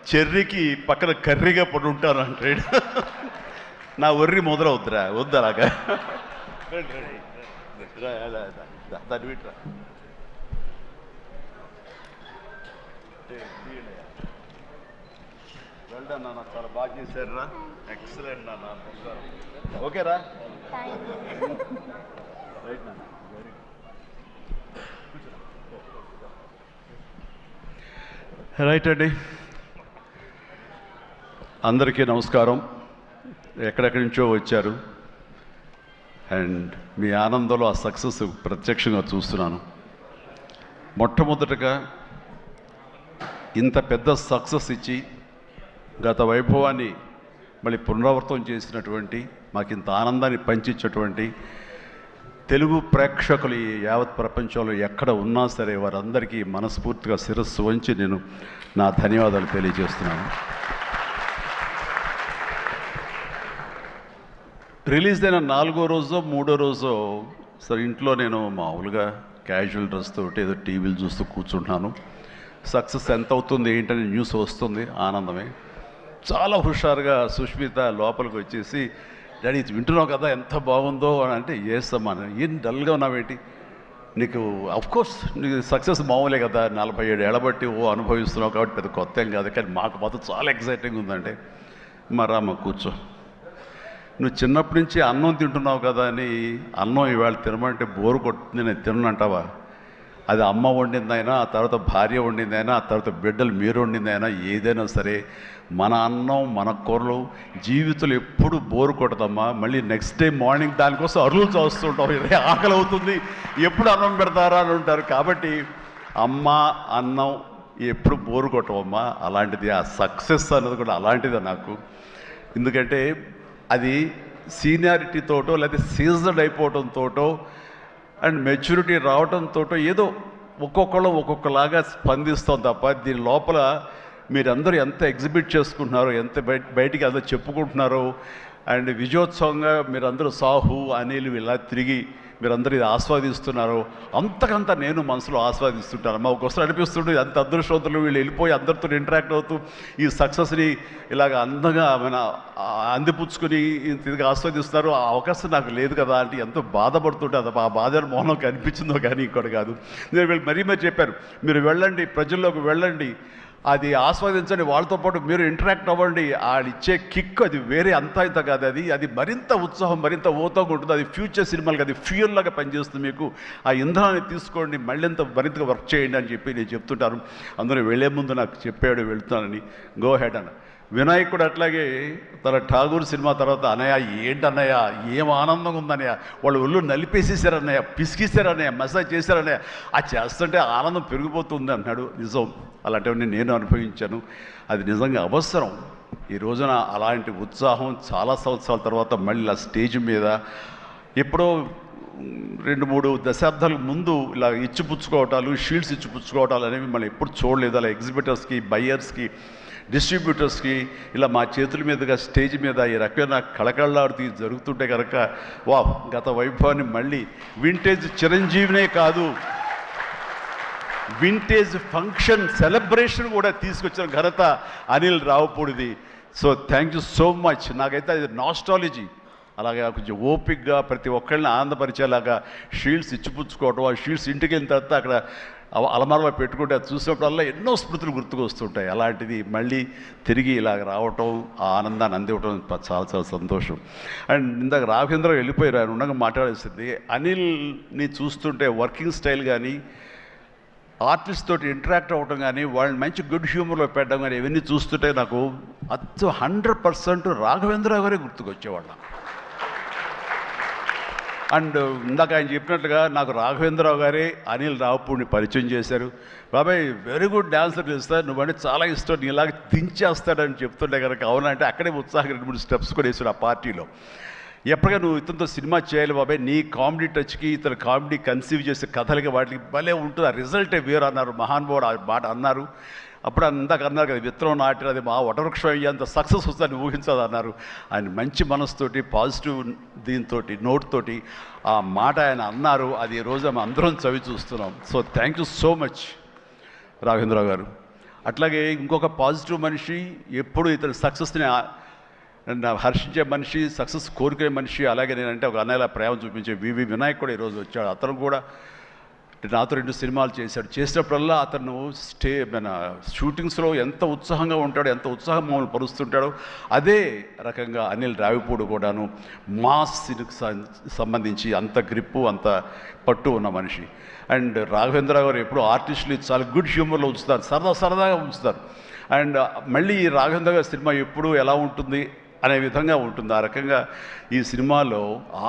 చెర్రీకి పక్కన కర్రీగా పడి ఉంటాను అంటాడు. నా ఒర్రి మొదలవుద్దురా, వద్దు అలాగా. దాన్ని విట్రా. వెల్డన్ నాన్న, చాలా బాగా చేశారు రా, ఎక్సలెంట్ నాన్న. ఓకేరా, రైట్ నాన్న, వెరీ గుడ్. రైట్ అండి, అందరికీ నమస్కారం. ఎక్కడెక్కడి నుంచో వచ్చారు అండ్ మీ ఆనందంలో ఆ సక్సెస్ ప్రత్యక్షంగా చూస్తున్నాను. మొట్టమొదటగా ఇంత పెద్ద సక్సెస్ ఇచ్చి గత వైభవాన్ని మళ్ళీ పునరావృతం చేసినటువంటి, మాకు ఇంత ఆనందాన్ని పంచించేటువంటి తెలుగు ప్రేక్షకులు ఈ యావత్ ప్రపంచంలో ఎక్కడ ఉన్నా సరే వారందరికీ మనస్ఫూర్తిగా శిరస్సు వంచి నేను నా ధన్యవాదాలు తెలియజేస్తున్నాను. రిలీజ్ అయిన 4వ రోజో 3వ రోజో సరే ఇంట్లో నేను మామూలుగా క్యాజువల్ డ్రెస్ తోటి ఏదో టీవీలు చూస్తూ కూర్చుంటున్నాను. సక్సెస్ ఎంత అవుతుంది ఏంటని న్యూస్ వస్తుంది, ఆనందమే. చాలా హుషారుగా సుష్మిత లోపలికి వచ్చేసి, డాడీ ఇది వింటున్నావు కదా ఎంత బాగుందో అని అంటే, ఏసమ్మా ఏం డల్గా ఉన్నావేంటి, నీకు అఫ్కోర్స్ నీకు సక్సెస్ మామూలే కదా, 47 ఏళ్ళ బట్టి అనుభవిస్తున్నావు కాబట్టి పెద్ద కొత్త ఏం కాదు, కానీ మాకు మాత్రం చాలా ఎక్సైటింగ్ ఉందంటే, మరమ్మ కూర్చో, నువ్వు చిన్నప్పటి నుంచి అన్నం తింటున్నావు కదా అని అన్నం ఇవాళ తినమంటే బోరు కొట్టుకుని నేను తిననంటావా? అది అమ్మ వండిందైనా, ఆ తర్వాత భార్య వండిందైనా, ఆ తర్వాత బిడ్డలు మీరు వండిందైనా, ఏదైనా సరే మన అన్నం మన కూరలు జీవితంలో ఎప్పుడు బోరు కొట్టదమ్మా. మళ్ళీ నెక్స్ట్ డే మార్నింగ్ దానికోసం అరువులు చూస్తుంటాం, ఇదే ఆకలి అవుతుంది, ఎప్పుడు అన్నం పెడతారా అని ఉంటారు. కాబట్టి అమ్మ అన్నం ఎప్పుడు బోరు కొట్టవమ్మా. అలాంటిది ఆ సక్సెస్ అన్నది కూడా అలాంటిదే నాకు. ఎందుకంటే అది సీనియారిటీతోటో లేదా సీజన్ అయిపోవడంతోటో అండ్ మెచ్యూరిటీ రావడంతో ఏదో ఒక్కొక్కళ్ళు ఒక్కొక్కలాగా స్పందిస్తాం తప్ప, దీని లోపల మీరందరూ ఎంత ఎగ్జిబిట్ చేసుకుంటున్నారో, ఎంత బయటికి అందరూ చెప్పుకుంటున్నారో, అండ్ విజయోత్సవంగా మీరందరూ సాహు అనిల్ ఇలా తిరిగి మీరందరూ ఇది ఆస్వాదిస్తున్నారు, అంతకంతా నేను మనసులో ఆస్వాదిస్తుంటాను. మా ఒకసారి అనిపిస్తుంటే అంత అదృష్టవంతులు వీళ్ళు వెళ్ళిపోయి అందరితో ఇంటరాక్ట్ అవుతూ ఈ సక్సెస్ని ఇలాగ అందంగా అందిపుచ్చుకొని తిరిగి ఆస్వాదిస్తున్నారు. ఆ అవకాశం నాకు లేదు కదా అంటే ఎంతో బాధపడుతుంటే, అది ఆ బాధ మౌనం కనిపించిందో కానీ ఇంకోటి కాదు. నేను వీళ్ళు మరీ చెప్పారు, మీరు వెళ్ళండి, ప్రజల్లోకి వెళ్ళండి, అది ఆస్వాదించండి, వాళ్ళతో పాటు మీరు ఇంటరాక్ట్ అవ్వండి, ఇచ్చే కిక్ అది వేరే అంతా ఇంత కాదు, అది మరింత ఉత్సాహం మరింత ఊతంగా ఉంటుంది. అది ఫ్యూచర్ సినిమాలకి అది ఫ్యూయల్ లాగా పనిచేస్తుంది. మీకు ఆ ఇంధనాన్ని తీసుకోండి, మరింతగా వర్క్ చేయండి అని చెప్పి నేను చెప్తుంటాను. అందరూ వెళ్ళే ముందు నాకు చెప్పాడు వెళ్తానని, గో హెడ్ అన్న. వినాయక్ కూడా అట్లాగే తన ఠాగూర్ సినిమా తర్వాత, అన్నయ్య ఏంటన్నయ్య ఏం ఆనందంగా ఉందన్నయ్య, వాళ్ళు ఒళ్ళు నలిపేసేసారన్నయ్య, పిసికిసారన్నయ్య, మసాజ్ చేశారన్నయ్య, అది చేస్తుంటే ఆనందం పెరిగిపోతుంది అన్నాడు. నిజం, అలాంటివన్నీ నేను అనుభవించాను. అది నిజంగా అవసరం. ఈ రోజున అలాంటి ఉత్సాహం చాలా సంవత్సరాల తర్వాత మళ్ళీ ఆ స్టేజ్ మీద ఎప్పుడో 2-3 దశాబ్దాల ముందు ఇలా ఇచ్చిపుచ్చుకోవటాలు, షీల్డ్స్ ఇచ్చిపుచ్చుకోవటాలు అనేవి మనం ఎప్పుడు చూడలేదు. అలా ఎగ్జిబిటర్స్కి, బయ్యర్స్కి, డిస్ట్రిబ్యూటర్స్కి ఇలా మా చేతుల మీదుగా స్టేజ్ మీద ఈ రకమైన కళకళలాడుతూ జరుగుతుంటే కనుక వా, గత వైభవాన్ని మళ్ళీ వింటేజ్ చిరంజీవినే కాదు, వింటేజ్ ఫంక్షన్ సెలబ్రేషన్ కూడా తీసుకొచ్చిన ఘనత అనిల్ రావుపూడిది. So thank you so much. నాకైతే అది నాస్టాలజీ. అలాగే కొంచెం ఓపిక్గా ప్రతి ఒక్కళ్ళని ఆనందపరిచేలాగా షీల్డ్స్ ఇచ్చిపుచ్చుకోవటం, ఆ షీల్డ్స్ ఇంటికి వెళ్ళిన తర్వాత అక్కడ అలమారలో పెట్టుకుంటే అది చూసినప్పుడల్లా ఎన్నో స్మృతులు గుర్తుకొస్తుంటాయి. అలాంటిది మళ్ళీ తిరిగి ఇలాగ రావటం, ఆ ఆనందాన్ని అందివ్వటం చాలా చాలా సంతోషం. అండ్ ఇందాక రాఘవేంద్ర వెళ్ళిపోయారు, ఆయన ఉండగా మాట్లాడేసింది. అనిల్ని చూస్తుంటే వర్కింగ్ స్టైల్ కానీ, ఆర్టిస్ట్ తోటి ఇంటరాక్ట్ అవ్వటం కానీ, వాళ్ళని మంచి గుడ్ హ్యూమర్లో పెట్టడం కానీ, ఇవన్నీ చూస్తుంటే నాకు 100% రాఘవేంద్రరావు గారే గుర్తుకొచ్చేవాళ్ళం. అండ్ ఇందాక ఆయన చెప్పినట్లుగా నాకు రాఘవేంద్రరావు గారే అనిల్ రావుపూడిని పరిచయం చేశారు. బాబాయ్ వెరీ గుడ్ డ్యాన్సర్ చేస్తాడు, నువ్వంటే చాలా ఇష్టం, నీలాగా దించేస్తాడని చెప్తుంటే కనుక అవునంటే అక్కడే ఉత్సాహంగా 2-3 స్టెప్స్ కూడా వేసాడు ఆ పార్టీలో. ఎప్పటికీ నువ్వు ఇతనితో సినిమా చేయాలి బాబాయ్, నీ కామెడీ టచ్కి ఇతను కామెడీ కన్సీవ్ చేసే కథలకి వాటికి భలే ఉంటుంది, ఆ రిజల్టే వేరు అన్నారు. మహానుభావుడు ఆ మాట అన్నారు. అప్పుడు అందాక అన్నారు కదా, విత్తనం నాటినది మా వటవృక్షం అయ్యేంత సక్సెస్ వస్తుందని ఊహించదు అన్నారు. ఆయన మంచి మనసుతోటి, పాజిటివ్ దీంతో, నోట్తోటి ఆ మాట ఆయన అన్నారు. అది ఈ రోజు అందరం చవి చూస్తున్నాం. So thank you so much Raghavendra Rao గారు. అట్లాగే ఇంకొక పాజిటివ్ మనిషి, ఎప్పుడు ఇతని సక్సెస్ని హర్షించే మనిషి, సక్సెస్ కోరుకునే మనిషి. అలాగే నేనంటే ఒక అన్నయ్యలా ప్రేమ చూపించే వివి వినాయక్ కూడా ఈరోజు వచ్చాడు. అతను కూడా నాతో 2 సినిమాలు చేశాడు. చేసినప్పుడల్లా అతను మన షూటింగ్స్లో ఎంత ఉత్సాహంగా ఉంటాడో, ఎంత ఉత్సాహం మమ్మల్ని పరుస్తుంటాడో, అదే రకంగా అనిల్ రావిపూడి కూడాను మాస్కి సంబంధించి అంత గ్రిప్పు, అంత పట్టు ఉన్న మనిషి. అండ్ రాఘవేంద్ర గారు ఎప్పుడు ఆర్టిస్టులు చాలా గుడ్ హ్యూమర్లో ఉంచుతారు, సరదాగా ఉంచుతారు. అండ్ మళ్ళీ ఈ రాఘవేంద్ర గారి సినిమా ఎప్పుడు ఎలా ఉంటుంది అనే విధంగా ఉంటుంది. ఆ రకంగా ఈ సినిమాలో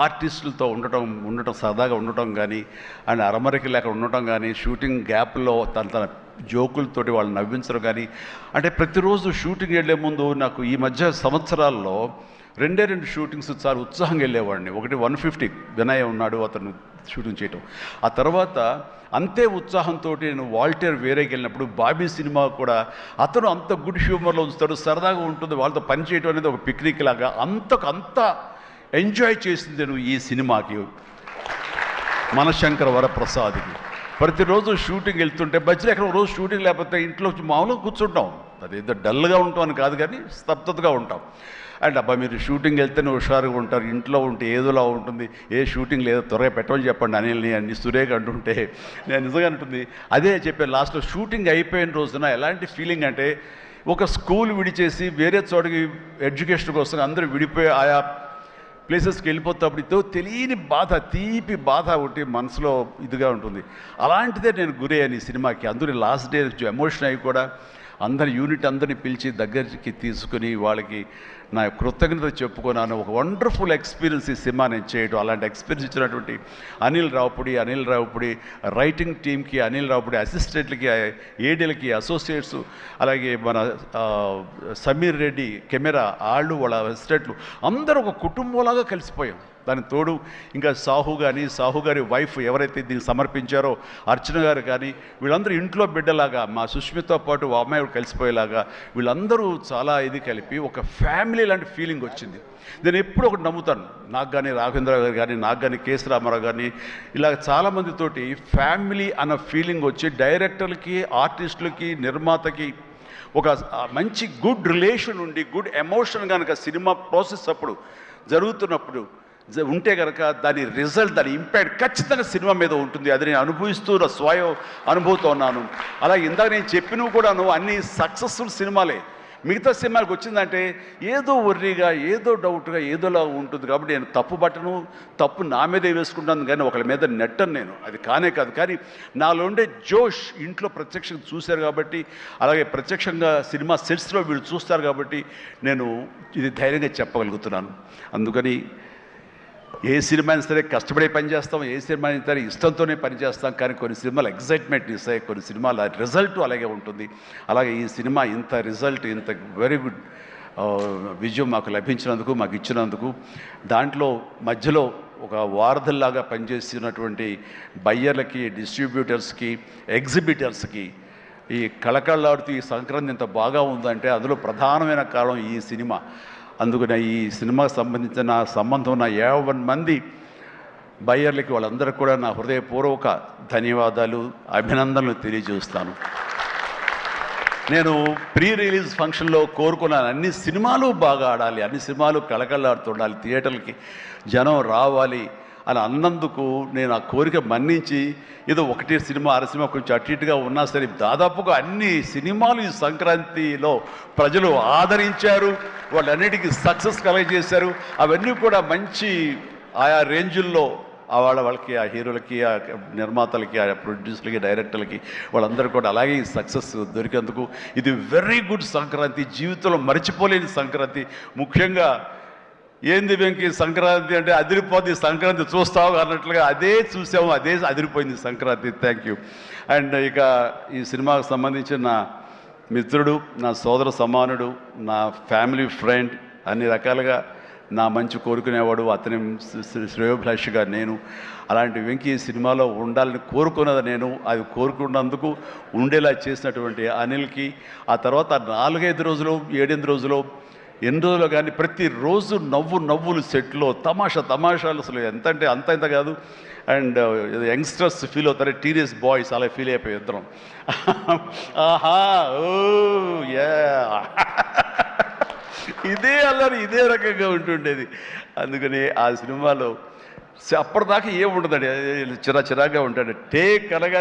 ఆర్టిస్టులతో ఉండటం సరదాగా ఉండటం కానీ, అండ్ అరమరికి లేక ఉండటం కానీ, షూటింగ్ గ్యాప్లో తన జోకులతోటి వాళ్ళు నవ్వించడం కానీ, అంటే ప్రతిరోజు షూటింగ్ వెళ్ళే ముందు నాకు ఈ మధ్య సంవత్సరాల్లో 2 షూటింగ్స్ చాలా ఉత్సాహంగా వెళ్ళేవాడిని. ఒకటి 150 వినయ్ ఉన్నాడు, అతను షూటింగ్ చేయటం. ఆ తర్వాత అంతే ఉత్సాహంతో నేను వాల్టర్ వేరేకి వెళ్ళినప్పుడు బాబీ సినిమా కూడా అతను అంత గుడ్ హ్యూమర్లో ఉంచుతాడు, సరదాగా ఉంటుంది. వాళ్ళతో పని చేయడం అనేది ఒక పిక్నిక్ లాగా అంత ఎంజాయ్ చేసింది నేను ఈ సినిమాకి, మనశంకర వరప్రసాద్కి. ప్రతిరోజు షూటింగ్ వెళ్తుంటే మధ్యలో ఎక్కడ రోజు షూటింగ్ లేకపోతే ఇంట్లో మామూలుగా కూర్చుంటాం. అదేదో డల్గా ఉంటాం అని కాదు, కానీ స్తబ్దతగా ఉంటాం. అండ్ అబ్బా మీరు షూటింగ్ వెళ్తేనే హుషారుగా ఉంటారు, ఇంట్లో ఉంటే ఏదోలా ఉంటుంది, ఏ షూటింగ్ లేదో త్వరగా పెట్టమని చెప్పండి అనిల్ని అని సురేఖ అంటుంటే నేను నిజంగా అంటుంది. అదే చెప్పాను లాస్ట్లో షూటింగ్ అయిపోయిన రోజున ఎలాంటి ఫీలింగ్ అంటే, ఒక స్కూల్ విడిచేసి వేరే చోటకి ఎడ్యుకేషన్ కోసం అందరూ విడిపోయి ఆయా ప్లేసెస్కి వెళ్ళిపోతాప్పుడు ఇదో తెలియని బాధ, తీపి బాధ ఒకటి మనసులో ఇదిగా ఉంటుంది. అలాంటిదే నేను గురయ్యాను ఈ సినిమాకి. అందులో లాస్ట్ డే ఎమోషన్ అయ్యి కూడా అందరి యూనిట్ అందరిని పిలిచి దగ్గరికి తీసుకుని వాళ్ళకి నా కృతజ్ఞత చెప్పుకున్నాను. ఒక వండర్ఫుల్ ఎక్స్పీరియన్స్ ఈ సినిమా నేను చేయడం. అలాంటి ఎక్స్పీరియన్స్ ఇచ్చినటువంటి అనిల్ రావుపూడి రైటింగ్ టీమ్కి, అనిల్ రావుపూడి అసిస్టెంట్లకి, ఏడీలకి, అసోసియేట్స్, అలాగే మన సమీర్ రెడ్డి కెమెరా వాళ్ళు, వాళ్ళ అసిస్టెంట్లు అందరూ ఒక కుటుంబంలాగా కలిసిపోయాం. దానికి తోడు ఇంకా సాహు గారి వైఫ్ ఎవరైతే దీన్ని సమర్పించారో అర్చన గారు కానీ, వీళ్ళందరూ ఇంట్లో బిడ్డలాగా, మా సుష్మితో పాటు ఆ అమ్మాయి కలిసిపోయేలాగా వీళ్ళందరూ చాలా ఇది కలిపి ఒక ఫ్యామిలీ లాంటి ఫీలింగ్ వచ్చింది. నేను ఎప్పుడు ఒకటి నమ్ముతాను, నాకు కానీ రాఘవేంద్ర గారు కానీ, నాకు కానీ కేఎస్ రామారావు కానీ, ఇలా చాలామందితోటి ఫ్యామిలీ అన్న ఫీలింగ్ వచ్చి డైరెక్టర్లకి, ఆర్టిస్టులకి, నిర్మాతకి ఒక మంచి గుడ్ రిలేషన్ ఉండి, గుడ్ ఎమోషన్ కనుక సినిమా ప్రాసెస్ అప్పుడు జరుగుతున్నప్పుడు ఉంటే కనుక దాని రిజల్ట్, దాని ఇంపాక్ట్ ఖచ్చితంగా సినిమా మీద ఉంటుంది. అది నేను అనుభవిస్తూ నా స్వయం అనుభూతో ఉన్నాను. అలాగే ఇందాక నేను చెప్పినవి కూడాను అన్ని సక్సెస్ఫుల్ సినిమాలే. మిగతా సినిమాలకు వచ్చిందంటే ఏదో వర్రీగా, ఏదో డౌట్గా, ఏదోలా ఉంటుంది. కాబట్టి నేను తప్పు నా మీదే వేసుకుంటాను, కానీ ఒకళ్ళ మీద నెట్టను నేను. అది కానే కాదు. కానీ నాలో ఉండే జోష్ ఇంట్లో ప్రత్యక్షంగా చూశారు కాబట్టి, అలాగే ప్రత్యక్షంగా సినిమా సెట్స్లో వీళ్ళు చూస్తారు కాబట్టి నేను ఇది ధైర్యంగా చెప్పగలుగుతున్నాను. అందుకని ఏ సినిమా అయినా సరే కష్టపడే పనిచేస్తాం, ఏ సినిమా అయినా సరే ఇష్టంతోనే పనిచేస్తాం. కానీ కొన్ని సినిమాలు ఎగ్జైట్మెంట్ ఇస్తాయి, కొన్ని సినిమాల రిజల్ట్ అలాగే ఉంటుంది. అలాగే ఈ సినిమా ఇంత రిజల్ట్, ఇంత వెరీ గుడ్ విజయం మాకు లభించినందుకు, మాకు ఇచ్చినందుకు, దాంట్లో మధ్యలో ఒక వారధల్లాగా పనిచేస్తున్నటువంటి బయ్యర్లకి, డిస్ట్రిబ్యూటర్స్కి, ఎగ్జిబిటర్స్కి, ఈ కళకళలాడుతూ ఈ సంక్రాంతి ఇంత బాగా ఉందంటే అందులో ప్రధానమైన కారణం ఈ సినిమా. అందుకని ఈ సినిమాకు సంబంధించిన సంబంధం ఉన్న 50 మంది బయ్యర్లకి, వాళ్ళందరికీ కూడా నా హృదయపూర్వక ధన్యవాదాలు, అభినందనలు తెలియజేస్తాను. నేను ప్రీ రిలీజ్ ఫంక్షన్లో కోరుకున్నాను, అన్ని సినిమాలు బాగా ఆడాలి, అన్ని సినిమాలు కళకళలాడుతుండాలి, థియేటర్లకి జనం రావాలి అని అన్నందుకు నేను ఆ కోరిక మన్నించి ఏదో ఒకటి సినిమా, అర సినిమా కొంచెం అటు ఇటుగా ఉన్నా సరే దాదాపుగా అన్ని సినిమాలు ఈ సంక్రాంతిలో ప్రజలు ఆదరించారు, వాళ్ళన్నిటికీ సక్సెస్ కలగజేశారు. అవన్నీ కూడా మంచి ఆయా రేంజుల్లో వాళ్ళకి, ఆ హీరోలకి, ఆ నిర్మాతలకి, ఆ ప్రొడ్యూసర్లకి, డైరెక్టర్లకి, వాళ్ళందరూ కూడా అలాగే సక్సెస్ దొరికేందుకు ఇది వెరీ గుడ్ సంక్రాంతి, జీవితంలో మర్చిపోలేని సంక్రాంతి. ముఖ్యంగా ఏంది వెంకీ సంక్రాంతి అంటే అదిరిపోతుంది, సంక్రాంతి చూస్తావు అన్నట్లుగా అదే చూసాము, అదే అదిరిపోయింది సంక్రాంతి. Thank you. అండ్ ఇక ఈ సినిమాకు సంబంధించిన నా మిత్రుడు, నా సోదర సమానుడు, నా ఫ్యామిలీ ఫ్రెండ్, అన్ని రకాలుగా నా మంచి కోరుకునేవాడు, అతని శ్రేయోభిలాషిగా నేను. అలాంటి వెంకీ సినిమాలో ఉండాలని కోరుకున్నది నేను. అది కోరుకున్నందుకు ఉండేలా చేసినటువంటి అనిల్కి, ఆ తర్వాత 4-5 రోజులు 7-8 రోజులు ఎన్ని రోజులు కానీ ప్రతిరోజు నవ్వులు సెట్లో తమాషాలు అసలు ఎంత అంటే అంత కాదు. అండ్ యంగ్స్టర్స్ ఫీల్ అవుతారు, టీనేజ్ బాయ్స్ అలా ఫీల్ అయిపోయి ఇద్దరం. ఆహా ఓ యా ఇదే అల్లరి ఇదే రకంగా ఉంటుండేది. అందుకని ఆ సినిమాలో అప్పటిదాకా ఏముండదండి, చిరాగా ఉంటాడు. టేక్ అనగా